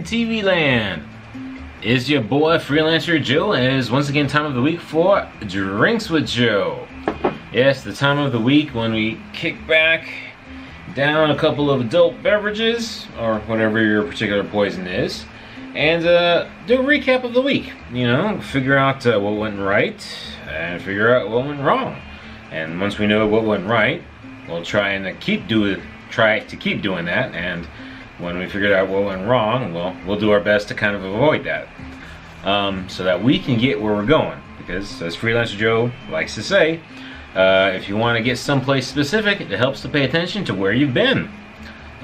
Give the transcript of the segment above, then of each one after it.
TV land. It's your boy Freelancer Joe, and it is once again time of the week for Drinks with Joe. Yes, the time of the week when we kick back, down a couple of adult beverages, or whatever your particular poison is, and do a recap of the week. You know, figure out what went right, and figure out what went wrong. And once we know what went right, we'll try to keep doing that, and when we figure out what went wrong, we'll do our best to kind of avoid that, so that we can get where we're going. Because as Freelancer Joe likes to say, if you want to get someplace specific, it helps to pay attention to where you've been.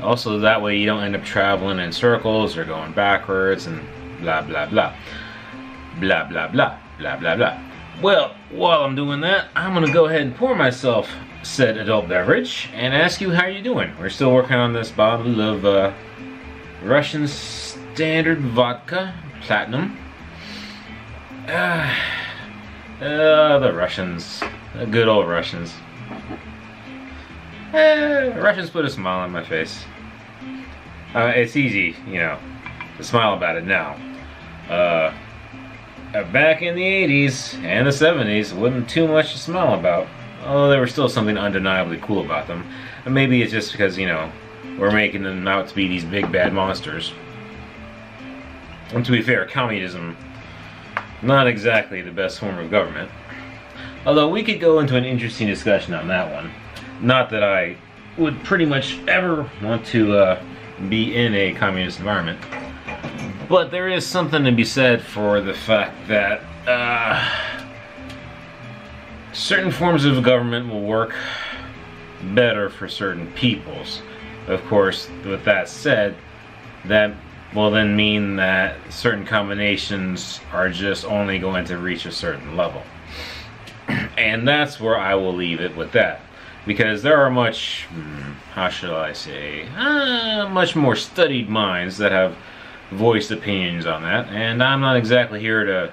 Also, that way you don't end up traveling in circles or going backwards and blah blah blah, blah blah blah, blah blah blah. Well, while I'm doing that, I'm gonna go ahead and pour myself said adult beverage and ask you how you're doing. We're still working on this bottle of Russian Standard Vodka Platinum. The Russians, the good old Russians. Russians put a smile on my face. It's easy, you know, to smile about it now. Back in the 80s and the 70s, wasn't too much to smile about. Although there was still something undeniably cool about them. And maybe it's just because, you know, we're making them out to be these big bad monsters. And to be fair, communism, not exactly the best form of government. Although we could go into an interesting discussion on that one. Not that I would pretty much ever want to be in a communist environment. But there is something to be said for the fact that certain forms of government will work better for certain peoples. Of course, with that said, that will then mean that certain combinations are just only going to reach a certain level. And that's where I will leave it with that. Because there are much, how shall I say, much more studied minds that have voiced opinions on that. And I'm not exactly here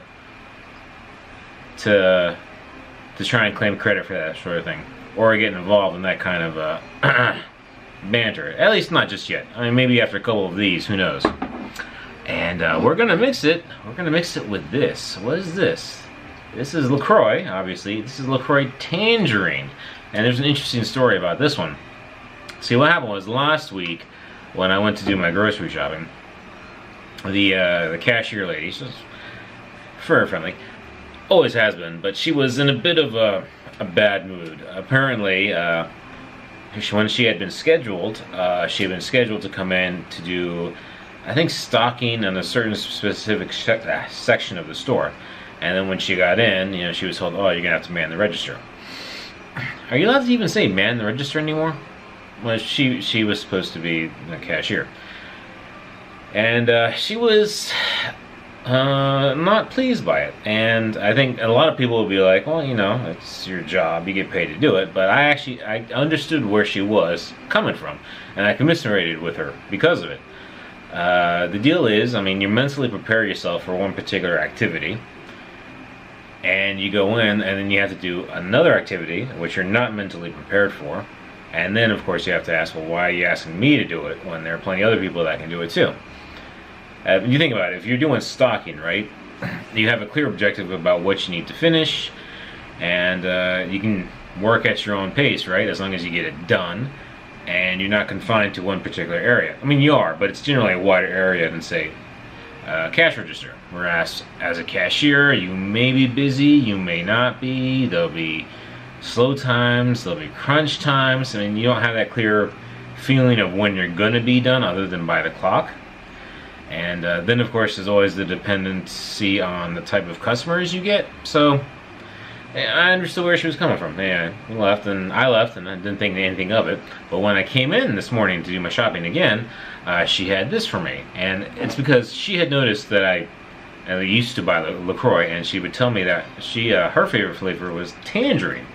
to try and claim credit for that sort of thing, or get involved in that kind of banter. At least not just yet. I mean, maybe after a couple of these, who knows. And we're gonna mix it. We're gonna mix it with this. What is this? This is LaCroix, obviously. This is LaCroix Tangerine. And there's an interesting story about this one. See, what happened was last week when I went to do my grocery shopping, the cashier lady, she was very friendly. Always has been, but she was in a bit of a bad mood. Apparently, when she had been scheduled to come in to do, I think, stocking in a certain specific section of the store. And then when she got in, you know, she was told, "Oh, you're gonna have to man the register." Are you allowed to even say man the register anymore? Well, she was supposed to be the cashier, and she was not pleased by it. And I think a lot of people will be like, well, you know, it's your job, you get paid to do it. But I understood where she was coming from, and I commiserated with her because of it. The deal is, I mean, you mentally prepare yourself for one particular activity, and you go in, and then you have to do another activity which you're not mentally prepared for. And then, of course, you have to ask, well, why are you asking me to do it when there are plenty of other people that can do it too? You think about it, if you're doing stocking, right, you have a clear objective about what you need to finish, and you can work at your own pace, right, as long as you get it done, and you're not confined to one particular area. I mean, you are, but it's generally a wider area than, say, cash register. Whereas, as a cashier, you may be busy, you may not be, there'll be slow times, there'll be crunch times. I mean, you don't have that clear feeling of when you're going to be done other than by the clock. And then, of course, there's always the dependency on the type of customers you get. So, I understood where she was coming from. Yeah, I left, and I didn't think anything of it. But when I came in this morning to do my shopping again, she had this for me. And it's because she had noticed that I used to buy LaCroix, and she would tell me that her favorite flavor was tangerine.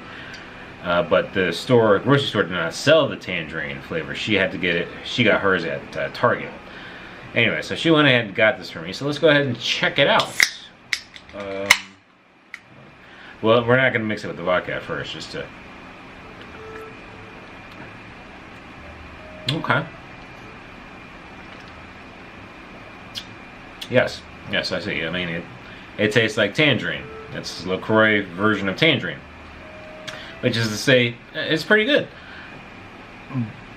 But the grocery store did not sell the tangerine flavor. She had to get it. She got hers at Target. Anyway, so she went ahead and got this for me. So let's go ahead and check it out. Well, we're not going to mix it with the vodka at first, just to... Okay. Yes, yes, I see. I mean, it tastes like tangerine. It's LaCroix version of tangerine, which is to say, it's pretty good.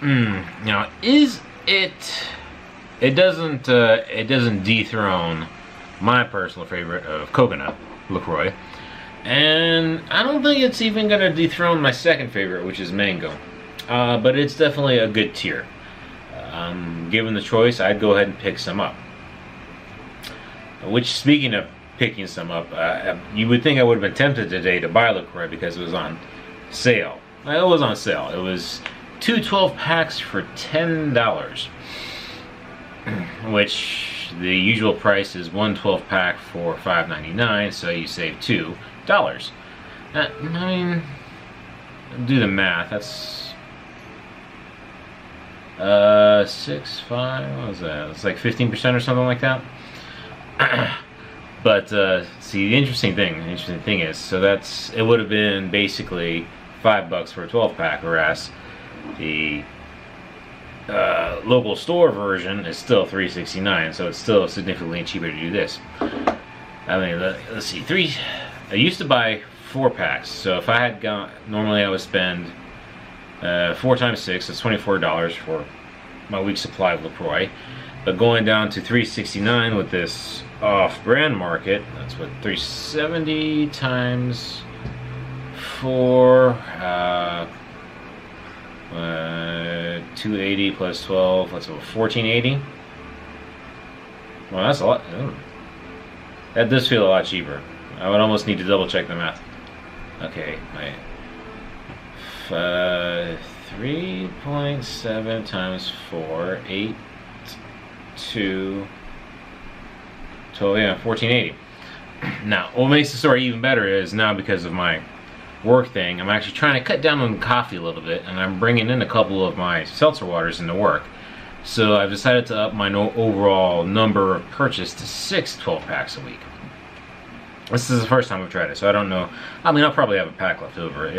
Now, is it? It doesn't dethrone my personal favorite of coconut LaCroix, and I don't think it's even gonna dethrone my second favorite, which is mango. But it's definitely a good tier. Given the choice, I'd go ahead and pick some up. Which, speaking of picking some up, you would think I would have been tempted today to buy LaCroix because it was on sale. It was on sale. It was two 12-packs for $10, which the usual price is one 12-pack for $5.99, so you save $2. I mean, do the math. That's 6, 5. What was that? It's like 15% or something like that. But see, the interesting thing is, so it would have been basically $5 for a 12-pack, whereas the local store version is still $3.69, so it's still significantly cheaper to do this. I mean, let's see, I used to buy 4-packs, so if I had gone, normally I would spend 4 times 6, that's $24 for my week's supply of LaCroix. But going down to $3.69 with this off-brand market, that's what, $3.70 times 4, $2.80 plus 12, that's what, $14.80. Well, that's a lot. That does feel a lot cheaper. I would almost need to double check the math. Okay, 3.7 times 4, 8, 2, 12, yeah, $14.80. Now, what makes the story even better is now, because of my work thing, I'm actually trying to cut down on coffee a little bit, and I'm bringing in a couple of my seltzer waters into work. So I've decided to up my overall number of purchase to 6 12-packs a week. This is the first time I've tried it, so I don't know. I mean, I'll probably have a pack left over,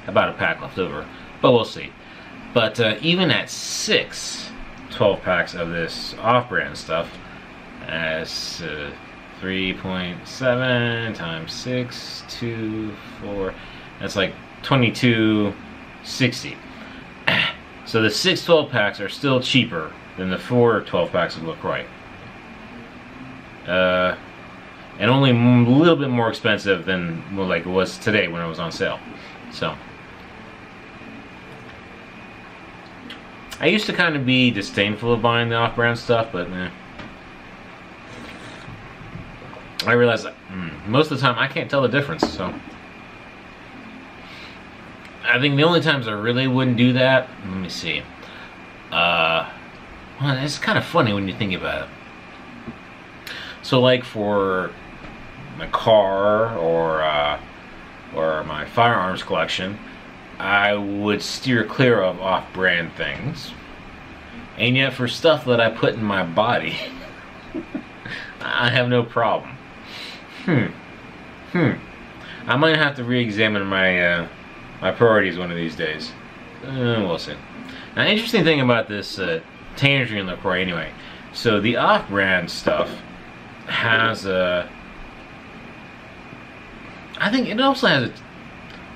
about a pack left over, but we'll see. But even at 6 12-packs of this off-brand stuff, as 3.7 times 6, 2, 4, that's like $22.60. So the 6 12-packs are still cheaper than the 4 12-packs of LaCroix. And only a little bit more expensive than, well, like it was today when it was on sale. So I used to kind of be disdainful of buying the off-brand stuff, but I realized that most of the time I can't tell the difference. So I think the only times I really wouldn't do that, let me see. Well, it's kind of funny when you think about it. So, like for my car or my firearms collection, I would steer clear of off-brand things. And yet, for stuff that I put in my body, I have no problem. I might have to re-examine my my priorities one of these days. We'll see. Now, interesting thing about this tangerine LaCroix, anyway. So the off-brand stuff has a. I think it also has a.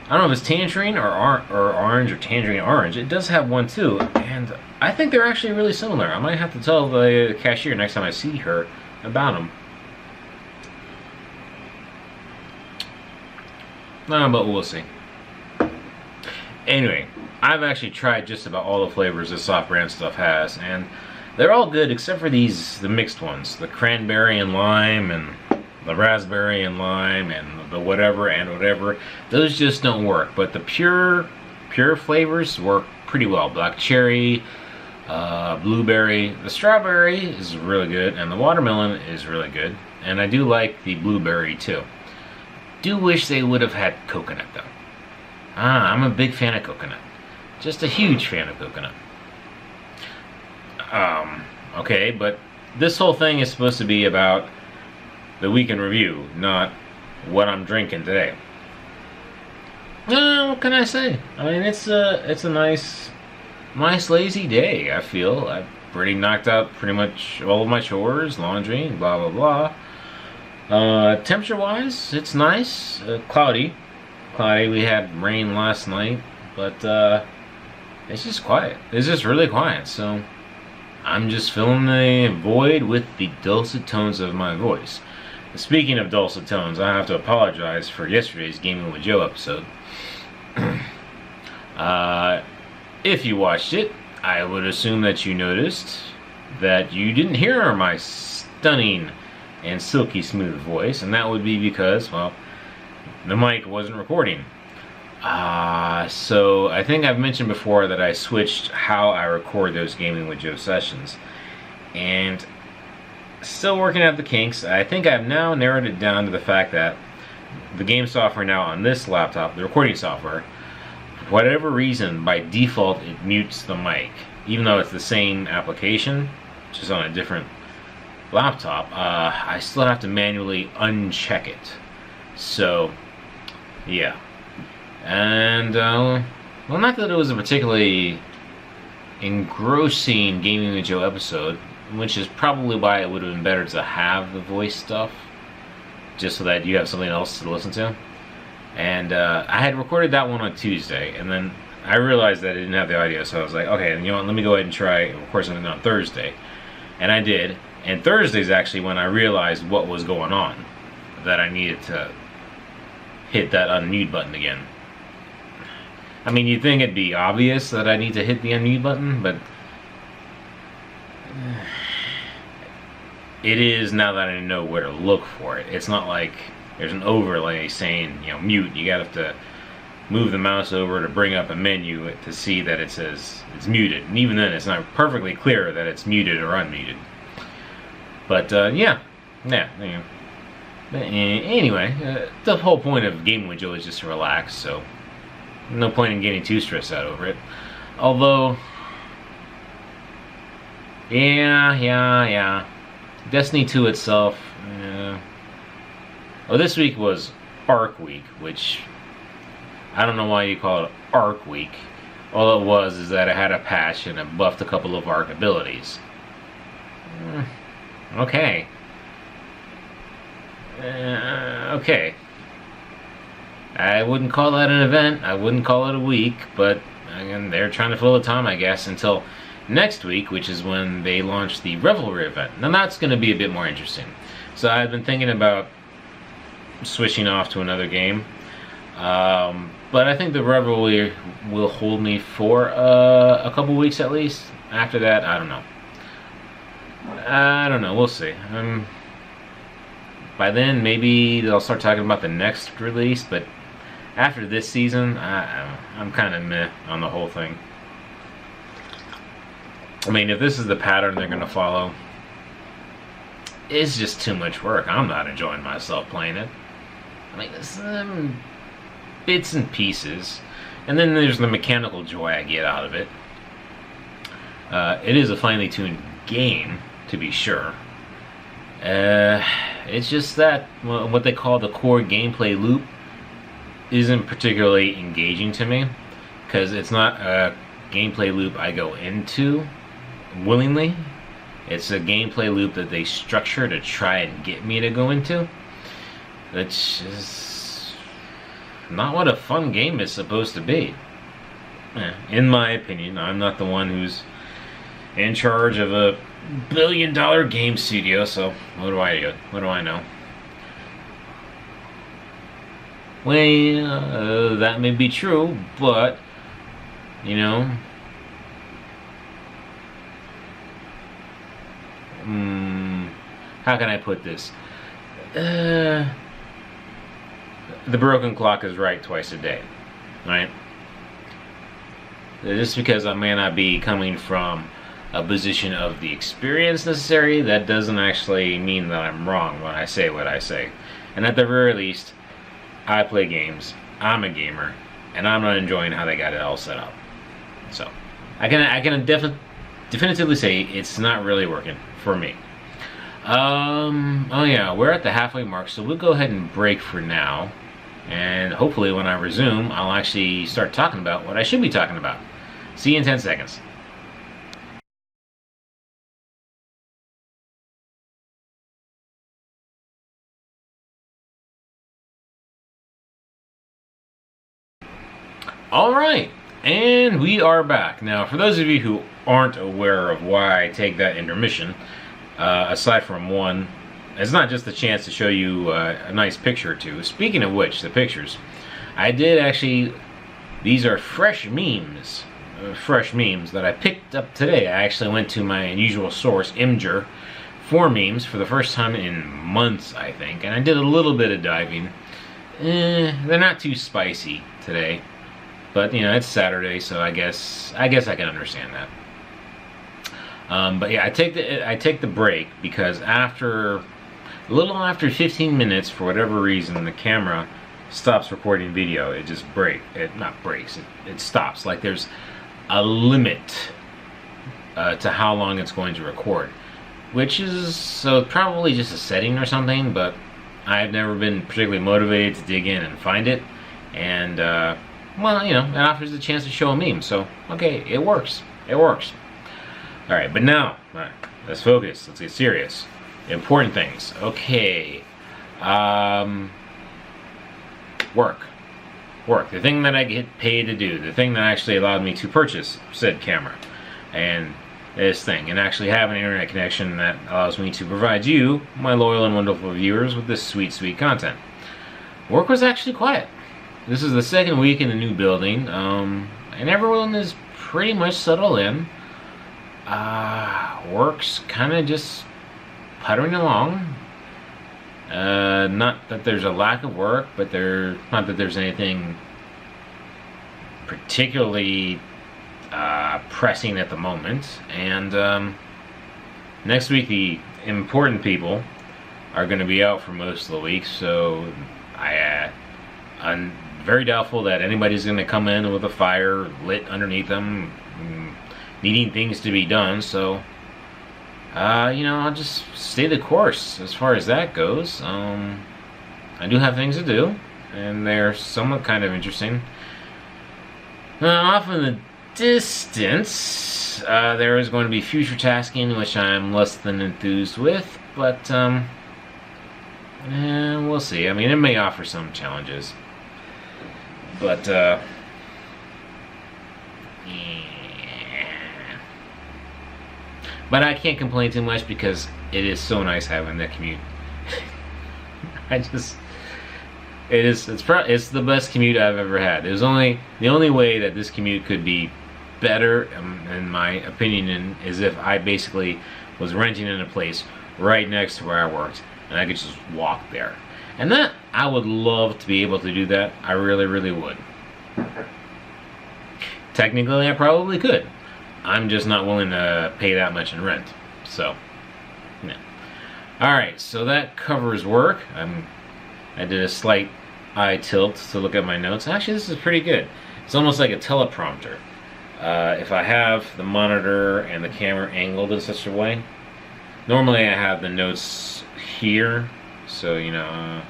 I don't know if it's tangerine or orange or tangerine orange. It does have one too, and I think they're actually really similar. I might have to tell the cashier next time I see her about them. No, but we'll see. Anyway, I've actually tried just about all the flavors this off-brand stuff has, and they're all good except for the mixed ones. The cranberry and lime, and the raspberry and lime, and the whatever and whatever. Those just don't work. But the pure flavors work pretty well. Black cherry, blueberry. The strawberry is really good, and the watermelon is really good. And I do like the blueberry too. Do wish they would have had coconut though. I'm a big fan of coconut. Just a huge fan of coconut. Okay, but this whole thing is supposed to be about the week in review, not what I'm drinking today. What can I say? I mean, it's a nice lazy day. I feel Already knocked out pretty much all of my chores, laundry, blah blah blah. Temperature-wise, it's nice. Cloudy. Cloudy. We had rain last night, but it's just quiet. It's just really quiet. So I'm just filling the void with the dulcet tones of my voice. Speaking of dulcet tones, I have to apologize for yesterday's Gaming with Joe episode. If you watched it, I would assume that you noticed that you didn't hear my stunning and silky smooth voice, and that would be because, well, the mic wasn't recording. So I think I've mentioned before that I switched how I record those Gaming with Joe sessions, and still working out the kinks. I think I've now narrowed it down to the fact that the game software now on this laptop, the recording software, for whatever reason, by default it mutes the mic, even though it's the same application, just on a different laptop. I still have to manually uncheck it. So, yeah. And, well, not that it was a particularly engrossing Gaming with Joe episode, which is probably why it would have been better to have the voice stuff, just so that you have something else to listen to. And I had recorded that one on Tuesday, and then I realized that I didn't have the audio, so I was like, okay, you know what, let me go ahead and try and record something on Thursday. And I did, and Thursday's actually when I realized what was going on, that I needed to hit that unmute button again. I mean, you'd think it'd be obvious that I need to hit the unmute button, but it is now that I know where to look for it. It's not like there's an overlay saying, you know, mute. You gotta have to move the mouse over to bring up a menu to see that it says it's muted. And even then, it's not perfectly clear that it's muted or unmuted. But, yeah. Anyway, the whole point of Gaming with Joe is just to relax, so no point in getting too stressed out over it. Although, yeah. Destiny 2 itself, well, this week was Arc Week, which I don't know why you call it Arc Week. All it was is that I had a patch and it buffed a couple of Arc abilities. Okay. Okay. I wouldn't call that an event. I wouldn't call it a week, but again, they're trying to fill the time, I guess, until next week, which is when they launch the Revelry event. Now that's going to be a bit more interesting. So I've been thinking about switching off to another game, but I think the Revelry will hold me for a couple weeks at least. After that, I don't know. We'll see. By then, maybe they'll start talking about the next release, but after this season, I'm kind of meh on the whole thing. I mean, if this is the pattern they're going to follow, it's just too much work. I'm not enjoying myself playing it. I mean, there's bits and pieces, and then there's the mechanical joy I get out of it. It is a finely tuned game, to be sure. It's just that what they call the core gameplay loop isn't particularly engaging to me, because it's not a gameplay loop I go into willingly. It's a gameplay loop that they structure to try and get me to go into. Which is not what a fun game is supposed to be. In my opinion. I'm not the one who's in charge of a billion-dollar game studio, so what do I know? Well, that may be true, but you know, how can I put this? The broken clock is right twice a day, right? Just because I may not be coming from a position of the experience necessary, that doesn't actually mean that I'm wrong when I say what I say. And at the very least, I play games, I'm a gamer, and I'm not enjoying how they got it all set up. So, I can definitively say it's not really working for me. Oh yeah, we're at the halfway mark, so we'll go ahead and break for now. And hopefully when I resume, I'll actually start talking about what I should be talking about. See you in 10 seconds. All right, and we are back. Now, for those of you who aren't aware of why I take that intermission, aside from one, it's not just a chance to show you a nice picture or two. Speaking of which, the pictures, I did actually, these are fresh memes that I picked up today. I actually went to my usual source, Imgur, for memes for the first time in months, I think, and I did a little bit of diving. They're not too spicy today. But, you know, it's Saturday, so I guess I can understand that. But yeah, I take the break because a little after 15 minutes, for whatever reason, the camera stops recording video. It just it stops. Like there's a limit to how long it's going to record, which is so probably just a setting or something. But I've never been particularly motivated to dig in and find it, and well, you know, it offers a chance to show a meme, so, okay, it works. It works. Alright, but now, let's focus. Let's get serious. Important things. Okay. Work. The thing that I get paid to do. The thing that actually allowed me to purchase said camera. And this thing. And actually have an internet connection that allows me to provide you, my loyal and wonderful viewers, with this sweet, sweet content. Work was actually quiet. This is the second week in the new building, and everyone is pretty much settled in. Work's kind of just puttering along. Not that there's a lack of work, but not that there's anything particularly pressing at the moment. And next week, the important people are going to be out for most of the week, so I'm very doubtful that anybody's going to come in with a fire lit underneath them, needing things to be done. So, you know, I'll just stay the course as far as that goes. I do have things to do, and they're somewhat kind of interesting. Off in the distance, there is going to be future tasking, which I'm less than enthused with, but we'll see. I mean, it may offer some challenges. But, yeah. But I can't complain too much because it is so nice having that commute. It's the best commute I've ever had. The only way that this commute could be better, in my opinion, is if I basically was renting in a place right next to where I worked, and I could just walk there. And that, I would love to be able to do that. I really, really would. Technically, I probably could. I'm just not willing to pay that much in rent. So, yeah. Alright, so that covers work. I did a slight eye tilt to look at my notes. Actually, this is pretty good. It's almost like a teleprompter. If I have the monitor and the camera angled in such a way, normally I have the notes here, so, you know,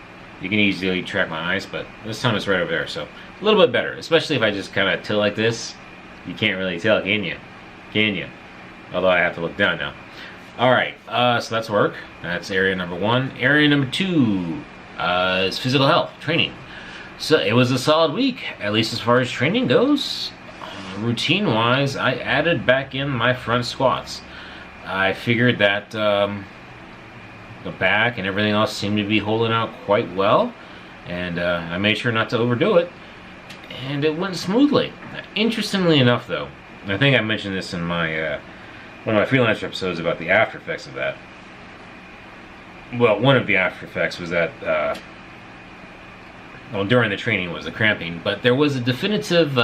you can easily track my eyes, but this time it's right over there, so a little bit better, especially if I just kind of tilt like this. You can't really tell, can you? Can you? Although I have to look down now. Alright, so that's work. That's area number 1. Area number 2 is physical health, training. So it was a solid week, at least as far as training goes. Routine-wise, I added back in my front squats. I figured that the back and everything else seemed to be holding out quite well, and I made sure not to overdo it, and it went smoothly. Interestingly enough, though, I think I mentioned this in my one of my freelancer episodes about the after effects of that. Well, one of the after effects was that well, during the training was the cramping, but there was a definitive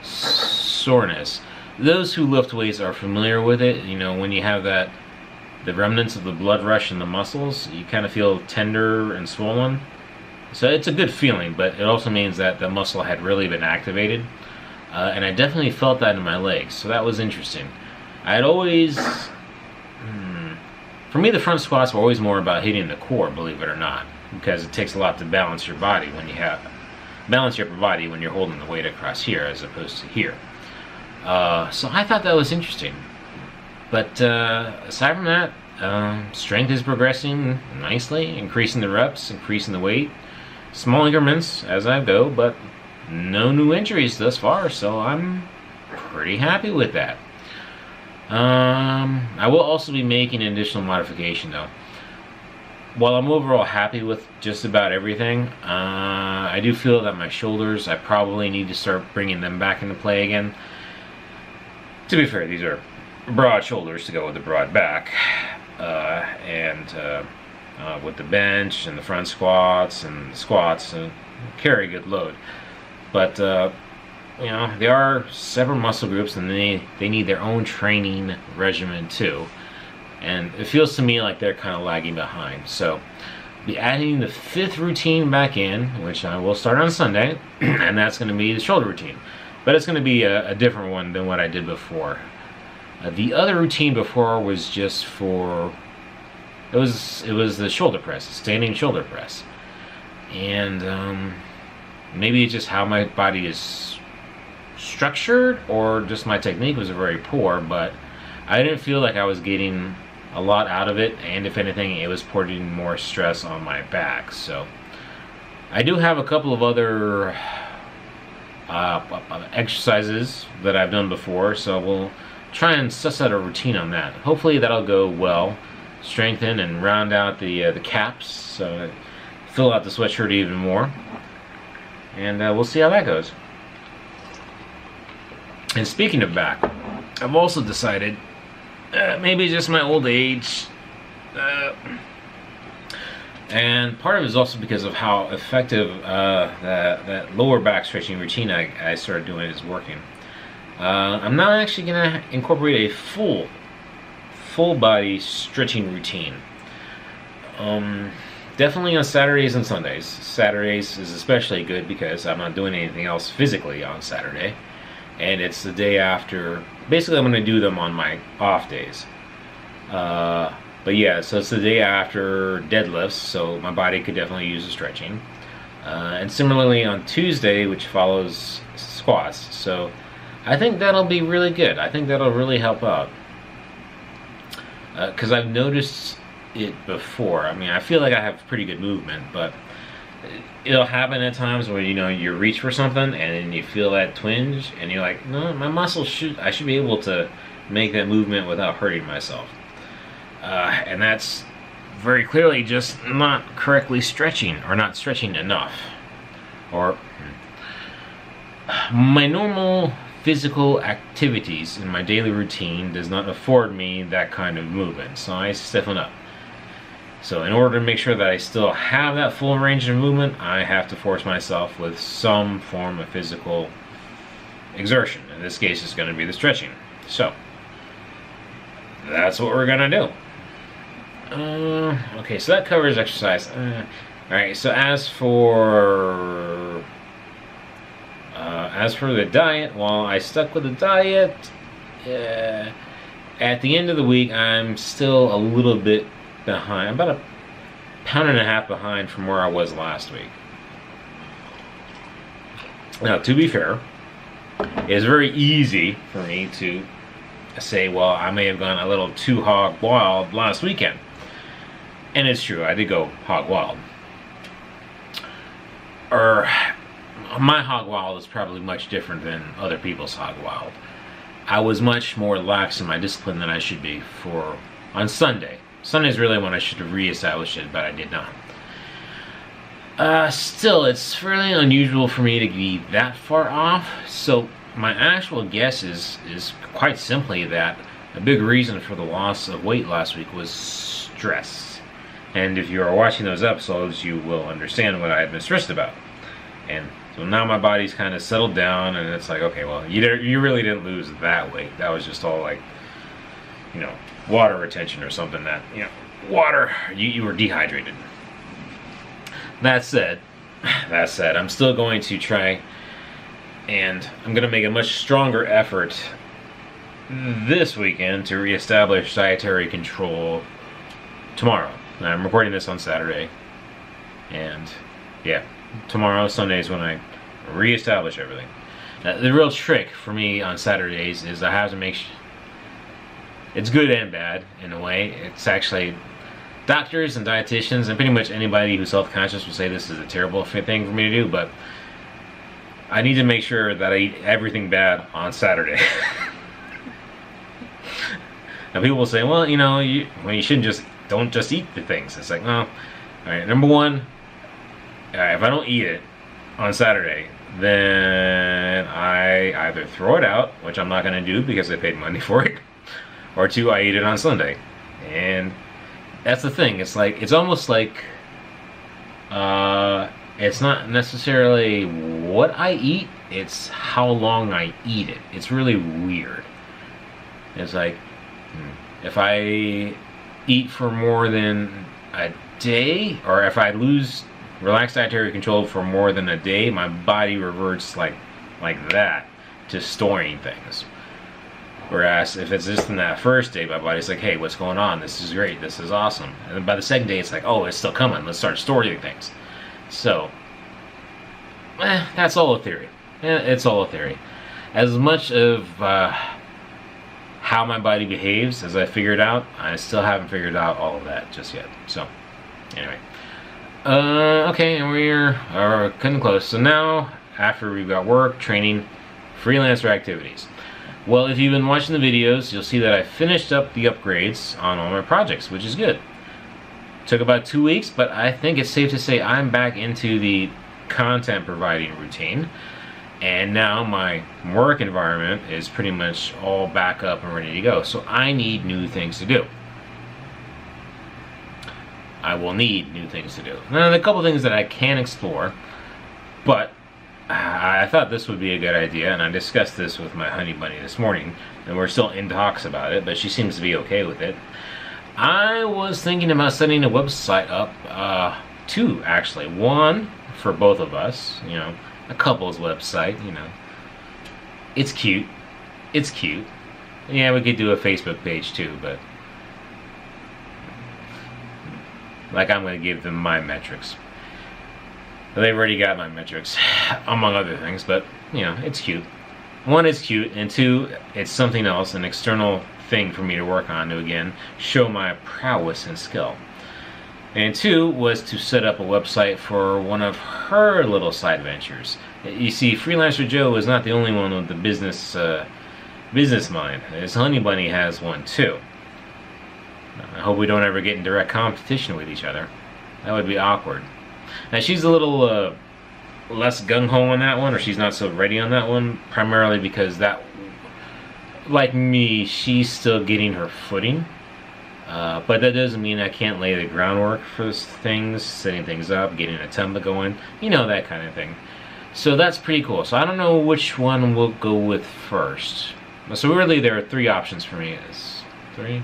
soreness. Those who lift weights are familiar with it. You know, when you have that, the remnants of the blood rush in the muscles, you kind of feel tender and swollen. So it's a good feeling, but it also means that the muscle had really been activated. And I definitely felt that in my legs, so that was interesting. I had always... for me, the front squats were always more about hitting the core, believe it or not, because it takes a lot to balance your body when you have... balance your upper body when you're holding the weight across here as opposed to here. So I thought that was interesting. But aside from that, Strength is progressing nicely, increasing the reps, increasing the weight, small increments as I go, but no new injuries thus far, so I'm pretty happy with that. I will also be making an additional modification though. While I'm overall happy with just about everything, I do feel that my shoulders, I probably need to start bringing them back into play again. To be fair, these are broad shoulders to go with the broad back, and with the bench and the front squats and the squats, carry a good load. But you know, they are separate muscle groups, and they need their own training regimen too. And it feels to me like they're kind of lagging behind. So, be adding the 5th routine back in, which I will start on Sunday, and that's going to be the shoulder routine. But it's going to be a different one than what I did before. The other routine before was just for, it was the shoulder press, standing shoulder press. And maybe it's just how my body is structured, or just my technique was very poor, but I didn't feel like I was getting a lot out of it, and if anything, it was putting more stress on my back. So I do have a couple of other exercises that I've done before, so we'll try and suss out a routine on that. Hopefully that'll go well, strengthen and round out the caps, so fill out the sweatshirt even more, and we'll see how that goes. And speaking of back, I've also decided maybe just my old age, and part of it is also because of how effective that lower back stretching routine I started doing is working. I'm not actually going to incorporate a full body stretching routine. Definitely on Saturdays and Sundays. Saturdays is especially good because I'm not doing anything else physically on Saturday, and it's the day after. Basically, I'm going to do them on my off days. But yeah, so it's the day after deadlifts, so my body could definitely use the stretching. And similarly on Tuesday, which follows squats. So I think that'll be really good. I think that'll really help out. Because I've noticed it before. I mean, I feel like I have pretty good movement, but it'll happen at times where, you know, you reach for something and then you feel that twinge and you're like, no, my muscles I should be able to make that movement without hurting myself. And that's very clearly just not correctly stretching, or not stretching enough. Or my normal physical activities in my daily routine does not afford me that kind of movement, so I stiffen up. So in order to make sure that I still have that full range of movement, I have to force myself with some form of physical exertion. In this case, it's going to be the stretching. So that's what we're going to do. Okay, so that covers exercise. Alright, so as for the diet, well, I stuck with the diet. At the end of the week, I'm still a little bit behind, about a pound and a half behind from where I was last week. Now, to be fair, it's very easy for me to say, well, I may have gone a little too hog wild last weekend. And it's true, I did go hog wild. Or my hog wild is probably much different than other people's hog wild. I was much more lax in my discipline than I should be on Sunday. Sunday's really when I should have reestablished it, but I did not. Still, it's fairly unusual for me to be that far off, so my actual guess is quite simply that a big reason for the loss of weight last week was stress. And if you are watching those episodes, you will understand what I had been stressed about. And so now my body's kind of settled down, and it's like, okay, well, you really didn't lose that weight. That was just all like, you know, water retention or something that, you know, water, you were dehydrated. That said, I'm still going to try, and I'm going to make a much stronger effort this weekend to reestablish dietary control tomorrow. And I'm recording this on Saturday, and yeah, tomorrow, Sunday, is when I reestablish everything. The real trick for me on Saturdays is I have to make It's good and bad in a way. It's actually, doctors and dietitians and pretty much anybody who's self-conscious will say this is a terrible thing for me to do, but I need to make sure that I eat everything bad on Saturday. Now people will say, well, you know, you shouldn't don't just eat the things. It's like, no. All right, number one, if I don't eat it on Saturday, then I either throw it out, which I'm not going to do because I paid money for it, or two, I eat it on Sunday. And that's the thing. It's like, it's almost like, it's not necessarily what I eat, it's how long I eat it. It's really weird. It's like, if I eat for more than a day, or if I lose relaxed dietary control for more than a day, my body reverts like that to storing things. Whereas if it's just in that first day, my body's like, hey, what's going on? This is great, this is awesome. And then by the second day, it's like, oh, it's still coming, let's start storing things. So, that's all a theory. It's all a theory. As much of how my body behaves as I figured out, I still haven't figured out all of that just yet. So, anyway. Okay, and we're cutting close. So now, after we've got work, training, freelancer activities. Well, if you've been watching the videos, you'll see that I finished up the upgrades on all my projects, which is good. Took about 2 weeks, but I think it's safe to say I'm back into the content providing routine. And now my work environment is pretty much all back up and ready to go. So I need new things to do. I will need new things to do. Now, a couple things that I can explore, but I thought this would be a good idea, and I discussed this with my honey bunny this morning, and we're still in talks about it, but she seems to be okay with it. I was thinking about setting a website up, two actually. One for both of us, you know, a couple's website, you know. It's cute. It's cute. Yeah, we could do a Facebook page too, but like, I'm going to give them my metrics. They've already got my metrics, among other things, but, you know, it's cute. One, it's cute, and two, it's something else, an external thing for me to work on to, again, show my prowess and skill. And two was to set up a website for one of her little side ventures. You see, Freelancer Joe is not the only one with the business mind. His honey bunny has one too. I hope we don't ever get in direct competition with each other. That would be awkward. Now, she's a little less gung-ho on that one, or she's not so ready on that one, primarily because that, like me, she's still getting her footing. But that doesn't mean I can't lay the groundwork for things, setting things up, getting a template going, you know, that kind of thing. So that's pretty cool. So I don't know which one we'll go with first. So really there are three options for me. Three?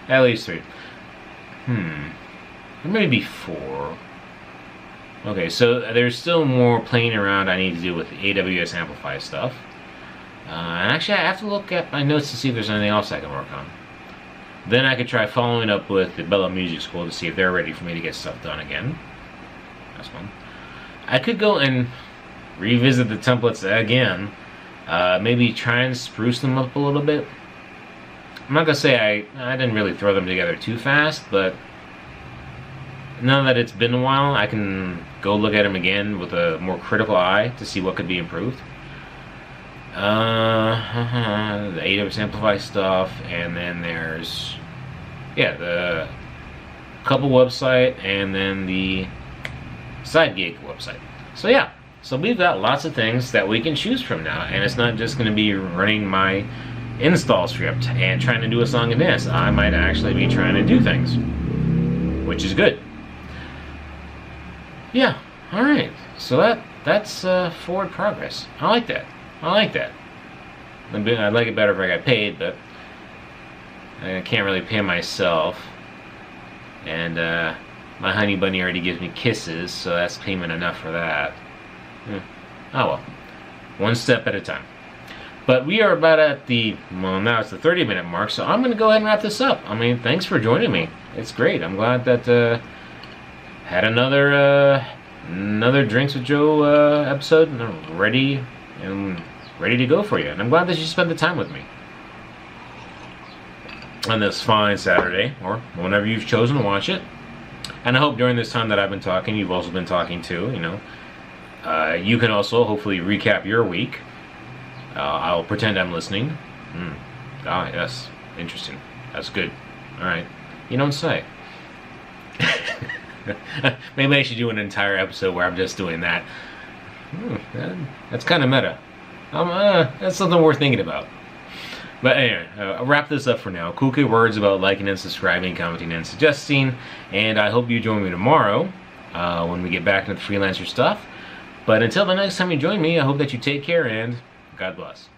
At least three. Maybe four. Okay, so there's still more playing around I need to do with the AWS Amplify stuff. And actually I have to look at my notes to see if there's anything else I can work on. Then I could try following up with the Bella Music School to see if they're ready for me to get stuff done again. That's fun. I could go and revisit the templates again. Maybe try and spruce them up a little bit. I'm not gonna say I didn't really throw them together too fast, but now that it's been a while, I can go look at them again with a more critical eye to see what could be improved. The AWS Amplify stuff, and then there's, yeah, the couple website, and then the side gig website. So yeah, so we've got lots of things that we can choose from now, and it's not just going to be running my install script and trying to do a song and dance. I might actually be trying to do things, which is good. Yeah, alright, so that's forward progress. I like that. I like that. I'd like it better if I got paid, but I can't really pay myself. And my honey bunny already gives me kisses, so that's payment enough for that. Oh well. One step at a time. But we are about at the, well, now it's the 30-minute mark, so I'm going to go ahead and wrap this up. I mean, thanks for joining me. It's great. I'm glad that had another Drinks with Joe episode, and I'm ready to go for you. And I'm glad that you spent the time with me. on this fine Saturday, or whenever you've chosen to watch it. And I hope during this time that I've been talking, you've also been talking too, you know. You can also hopefully recap your week. I'll pretend I'm listening. Ah, yes. Interesting. That's good. Alright. You don't say. Maybe I should do an entire episode where I'm just doing that. That's kind of meta. That's something worth thinking about. But anyway, I'll wrap this up for now. Cool kid words about liking and subscribing, commenting, and suggesting. And I hope you join me tomorrow when we get back into the freelancer stuff. But until the next time you join me, I hope that you take care and God bless.